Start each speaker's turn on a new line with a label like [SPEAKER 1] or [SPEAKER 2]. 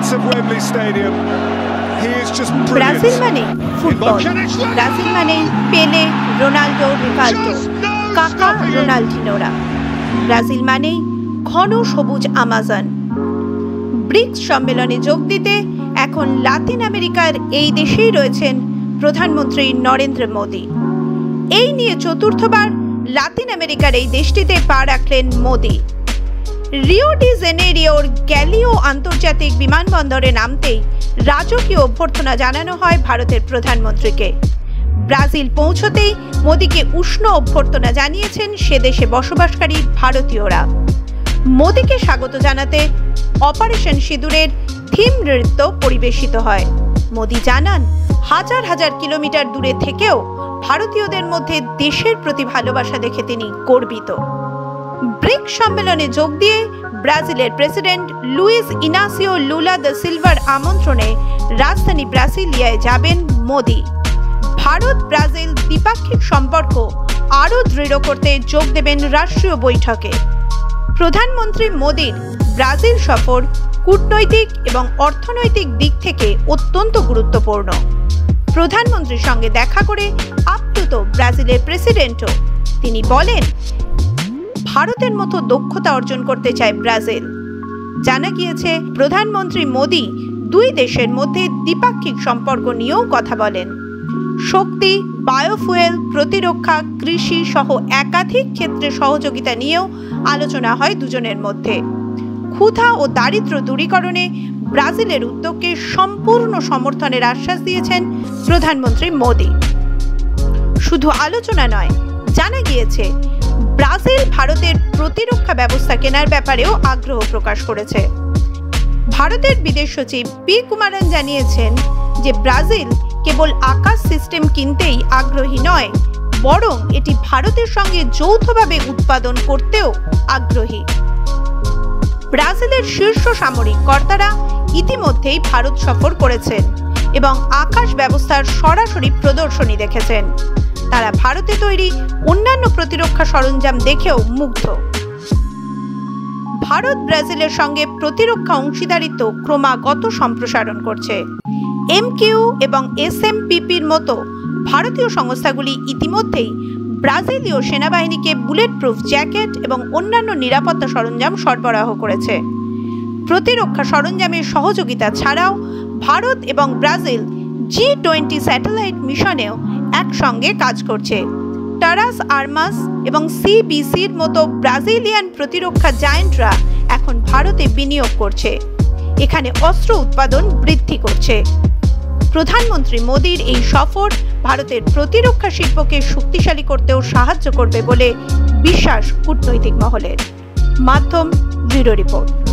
[SPEAKER 1] streets of Wembley Stadium. He is just
[SPEAKER 2] Brazil
[SPEAKER 1] brilliant.
[SPEAKER 2] মানে football, Brazil মানে পেলে, Ronaldo, Rivaldo, কাকা, রোনাল্ডিনোরা। Brazil মানে ঘন সবুজ আমাজন। ব্রিক্স সম্মেলনে যোগ দিতে এখন লাতিন আমেরিকার এই দেশেই রয়েছেন প্রধানমন্ত্রী নরেন্দ্র মোদী। এই নিয়ে চতুর্থবার লাতিন আমেরিকার এই দেশটিতে পা রাখলেন মোদী। রিও ডি জেনেরিওর গ্যালিও আন্তর্জাতিক বিমানবন্দরে নামতেই রাজকীয় অভ্যর্থনা জানানো হয় ভারতের প্রধানমন্ত্রীকে। ব্রাজিল পৌঁছতেই মোদীকে উষ্ণ অভ্যর্থনা জানিয়েছেন সে দেশে বসবাসকারী ভারতীয়রা। মোদীকে স্বাগত জানাতে অপারেশন সিঁদুরের থিম নৃত্য পরিবেশিত হয়। মোদী জানান, হাজার হাজার কিলোমিটার দূরে থেকেও ভারতীয়দের মধ্যে দেশের প্রতি ভালোবাসা দেখে তিনি গর্বিত। ব্রিক্স সম্মেলনে যোগ দিয়ে ব্রাজিলের প্রেসিডেন্ট লুইস ইনাসিও লুলা দা সিলভার আমন্ত্রণে রাজধানী ব্রাসিলিয়ায় যাবেন মোদী। ভারত ব্রাজিল দ্বিপাক্ষিক সম্পর্ক আরও দৃঢ় করতে যোগ দেবেন রাষ্ট্রীয় বৈঠকে। প্রধানমন্ত্রী মোদীর ব্রাজিল সফর কূটনৈতিক এবং অর্থনৈতিক দিক থেকে অত্যন্ত গুরুত্বপূর্ণ। প্রধানমন্ত্রীর সঙ্গে দেখা করে আপ্লুত ব্রাজিলের প্রেসিডেন্টও। তিনি বলেন, ভারতের মতো দক্ষতা অর্জন করতে চায় ব্রাজিল। জানা গিয়েছে, প্রধানমন্ত্রী মোদী দুই দেশের মধ্যে দ্বিপাক্ষিক সম্পর্ক নিয়েও কথা বলেন। শক্তি, বায়োফুয়েল, প্রতিরক্ষা, কৃষি সহ একাধিক ক্ষেত্রে সহযোগিতা নিয়েও আলোচনা হয় দুজনের মধ্যে। ক্ষুধা ও দারিদ্র্য দূরীকরণে ব্রাজিলের উদ্যোগকে সম্পূর্ণ সমর্থনের আশ্বাস দিয়েছেন প্রধানমন্ত্রী মোদী। শুধু আলোচনা নয়, জানা গিয়েছে ব্রাজিল ভারতের প্রতিরক্ষা ব্যবস্থা কেনার ব্যাপারেও আগ্রহ প্রকাশ করেছে। ভারতের বিদেশ সচিব পি কুমারন জানিয়েছেন যে ব্রাজিল কেবল আকাশ সিস্টেম কিনতেই আগ্রহী নয়, বরং এটি ভারতের সঙ্গে যৌথভাবে উৎপাদন করতেও আগ্রহী। ব্রাজিলের শীর্ষ সামরিক কর্তারা ইতিমধ্যেই ভারত সফর করেছেন এবং আকাশ ব্যবস্থার সরাসরি প্রদর্শনী দেখেছেন। তারা ভারতে তৈরি অন্যান্য প্রতিরক্ষা সরঞ্জাম দেখেও মুগ্ধ। ভারত ব্রাজিলের সঙ্গে প্রতিরক্ষা অংশীদারিত্ব ক্রমাগত সম্প্রসারণ করছে। এমকিউ এবং এসএমপিপির মতো ভারতীয় সংস্থাগুলি ইতিমধ্যেই ব্রাজিলীয় সেনাবাহিনীকে বুলেট প্রুফ জ্যাকেট এবং অন্যান্য নিরাপত্তা সরঞ্জাম সরবরাহ করেছে। প্রতিরক্ষা সরঞ্জামের সহযোগিতা ছাড়াও ভারত এবং ব্রাজিল G20 স্যাটেলাইট মিশনেও একসঙ্গে কাজ করছে। টারাস আর্মাস এবং সিবিসির মতো ব্রাজিলিয়ান প্রতিরক্ষা জায়ান্টরা এখন ভারতে বিনিয়োগ করছে, এখানে অস্ত্র উৎপাদন বৃদ্ধি করছে। প্রধানমন্ত্রী মোদীর এই সফর ভারতের প্রতিরক্ষা শিল্পকে শক্তিশালী করতেও সাহায্য করবে বলে বিশ্বাস কূটনৈতিক মহলের। মাধ্যম ব্যুরো রিপোর্ট।